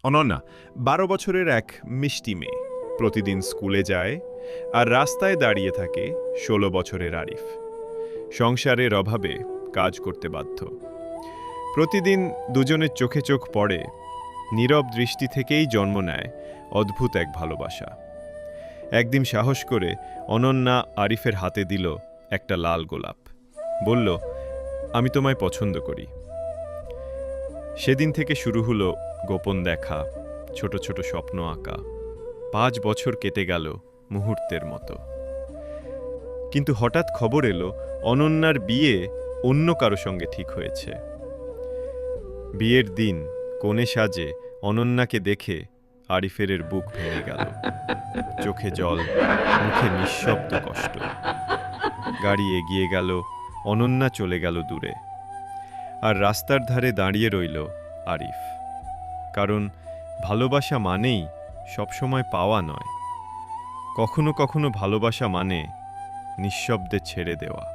অনন্যা ১২ বছরের এক মিষ্টি মেয়ে। প্রতিদিন স্কুলে যায় আর রাস্তায় দাঁড়িয়ে থাকে ১৬ বছরের আরিফ। সংসারের অভাবে কাজ করতে বাধ্য। প্রতিদিন দুজনের চোখে চোখ পড়ে। নীরব দৃষ্টি থেকেই জন্ম নেয় অদ্ভুত এক ভালোবাসা। একদিন সাহস করে অনন্যা আরিফের হাতে দিল একটা লাল গোলাপ। বলল, আমি তোমায় পছন্দ করি। সেদিন থেকে শুরু হলো গোপন দেখা, ছোট ছোট স্বপ্ন আঁকা। ৫ বছর কেটে গেল মুহূর্তের মতো। কিন্তু হঠাৎ খবর এলো অনন্যার বিয়ে অন্য কারো সঙ্গে ঠিক হয়েছে। বিয়ের দিন কনে সাজে অনন্যাকে দেখে আরিফের বুক ভেঙে গেল। চোখে জল, মুখে নিঃশব্দ কষ্ট। গাড়ি এগিয়ে গেল, অনন্যা চলে গেল দূরে। আর রাস্তার ধারে দাঁড়িয়ে রইল আরিফ। কারণ ভালোবাসা মানেই সবসময় পাওয়া নয়, কখনো কখনো ভালোবাসা মানে নিঃশব্দে ছেড়ে দেওয়া।